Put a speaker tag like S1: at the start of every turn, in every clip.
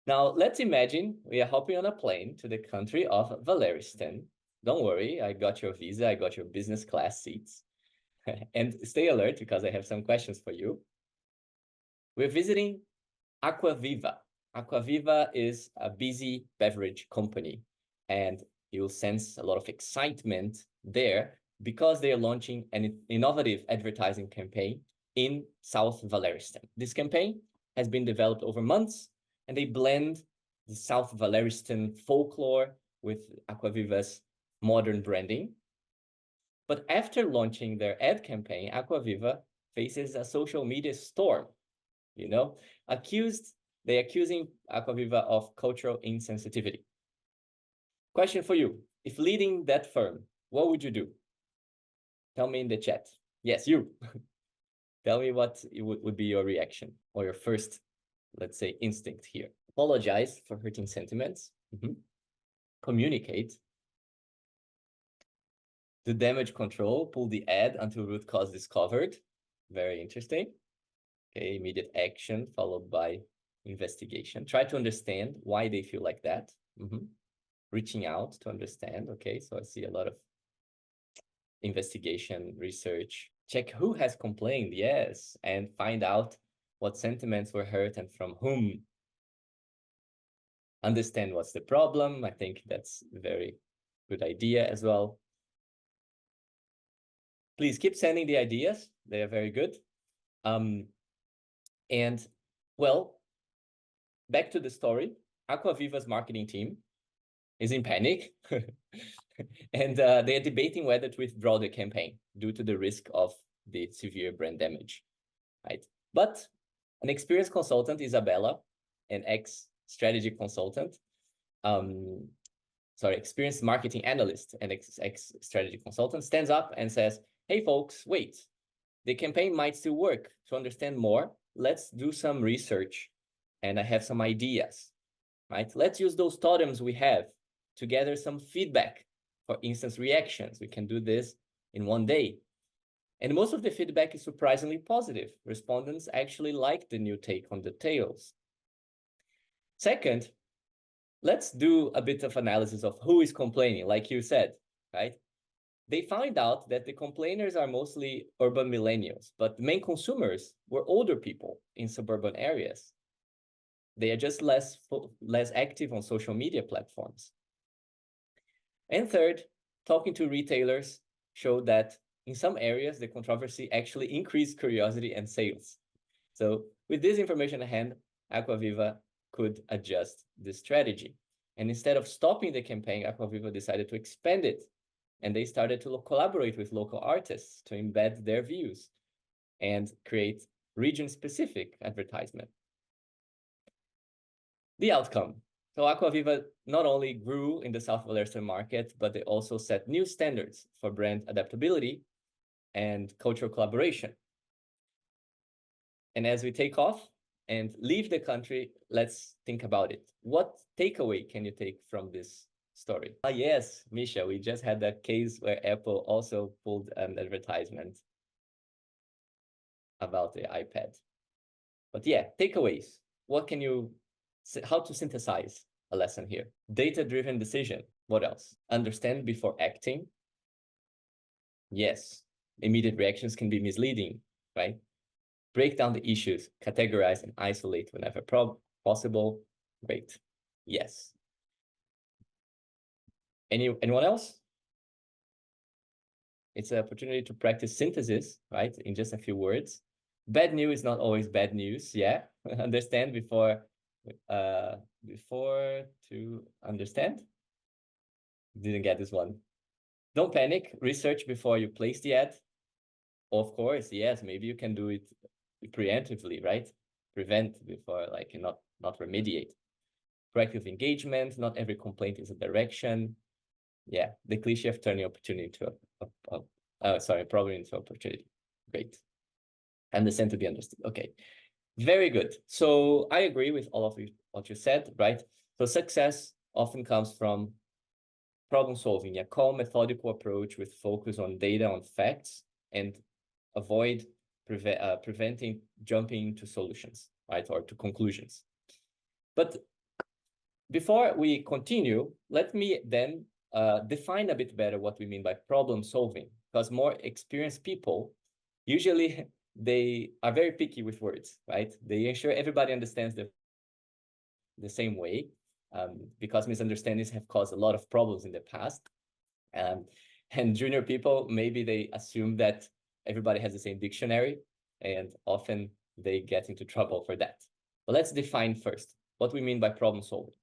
S1: Now, let's imagine we are hopping on a plane to the country of Valeristan. Don't worry, I got your visa, I got your business class seats. And stay alert because I have some questions for you. We're visiting AcquaViva. AcquaViva is a busy beverage company, and you'll sense a lot of excitement there because they are launching an innovative advertising campaign in South Valeristan. This campaign has been developed over months, and they blend the South Valeristan folklore with AcquaViva's modern branding. But after launching their ad campaign, AcquaViva faces a social media storm, you know, they're accusing AcquaViva of cultural insensitivity. Question for you, if leading that firm, what would you do? Tell me in the chat. Yes, you. Tell me what would be your reaction or your first, let's say, instinct here. Apologize for hurting sentiments. Communicate. Do damage control, pull the ad until root cause discovered. Very interesting. Okay, immediate action followed by investigation. Try to understand why they feel like that. Reaching out to understand. Okay, so I see a lot of investigation, research. Check who has complained, yes, and find out what sentiments were hurt and from whom. Understand what's the problem. I think that's a very good idea as well. Please keep sending the ideas. They are very good. And well, back to the story. AcquaViva's marketing team is in panic. And they are debating whether to withdraw the campaign due to the risk of the severe brand damage, right? But an experienced consultant, Isabella, an ex-strategy consultant, experienced marketing analyst and ex-strategy consultant, stands up and says, hey, folks, wait, the campaign might still work. To understand more, let's do some research. And I have some ideas, right? Let's use those totems we have to gather some feedback. For instance, reactions. We can do this in one day. And most of the feedback is surprisingly positive. Respondents actually like the new take on the tales. Second, let's do a bit of analysis of who is complaining, like you said, right? They find out that the complainers are mostly urban millennials, but the main consumers were older people in suburban areas. They are just less active on social media platforms. And third, talking to retailers showed that in some areas, the controversy actually increased curiosity and sales. So with this information at hand, AcquaViva could adjust the strategy. And instead of stopping the campaign, AcquaViva decided to expand it. And they started to collaborate with local artists to embed their views and create region-specific advertisement. The outcome. So AcquaViva not only grew in the South Valeristan market, but they also set new standards for brand adaptability and cultural collaboration. And as we take off and leave the country, let's think about it. What takeaway can you take from this story? Yes, Misha, we just had that case where Apple also pulled an advertisement about the iPad. But yeah, takeaways. What can you, how to synthesize a lesson here? Data-driven decision. What else? Understand before acting. Yes, immediate reactions can be misleading, right? Break down the issues, categorize and isolate whenever possible. Great. Yes. Anyone else? It's an opportunity to practice synthesis, right? In just a few words. Bad news is not always bad news. Yeah. Understand before to understand. Didn't get this one. Don't panic. Research before you place the ad. Of course, yes. Maybe you can do it preemptively, right? Prevent before, like, not remediate. Proactive engagement. Not every complaint is a direction. Yeah, the cliche of turning opportunity to problem into opportunity. Great. Understand to be understood. Okay, very good. So I agree with all of you, what you said, right? So success often comes from problem solving, a calm, methodical approach with focus on data, on facts, and avoid preventing jumping to solutions, right, or to conclusions. But Before we continue, let me then define a bit better what we mean by problem solving, because more experienced people, usually they are very picky with words, right? They ensure everybody understands the same way, because misunderstandings have caused a lot of problems in the past. And junior people, maybe they assume that everybody has the same dictionary, and often they get into trouble for that. But let's define first what we mean by problem solving.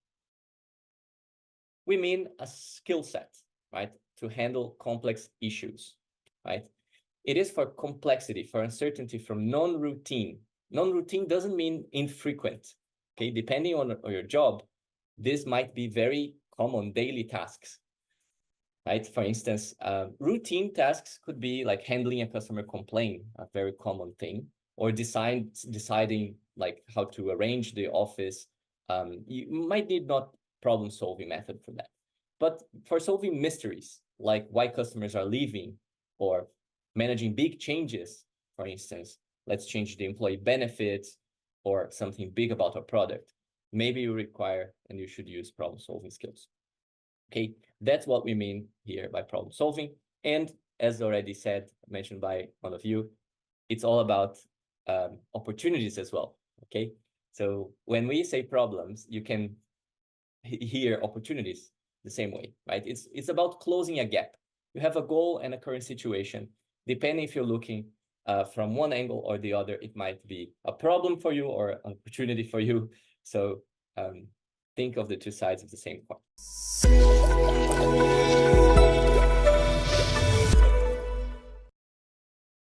S1: We mean a skill set, right, to handle complex issues, right? It is for complexity, for uncertainty, from non-routine. Non-routine doesn't mean infrequent, okay? Depending on your job, this might be very common daily tasks, right? For instance, routine tasks could be like handling a customer complaint, a very common thing, or deciding like how to arrange the office. You might need not problem-solving method for that. But for solving mysteries, like why customers are leaving, or managing big changes, for instance, let's change the employee benefits or something big about our product, maybe you require and you should use problem-solving skills. Okay, that's what we mean here by problem solving. And as already said, mentioned by one of you, it's all about opportunities as well. Okay, so when we say problems, you can hear opportunities the same way, right? It's about closing a gap. You have a goal and a current situation. Depending if you're looking from one angle or the other, it might be a problem for you or an opportunity for you. So think of the two sides of the same coin.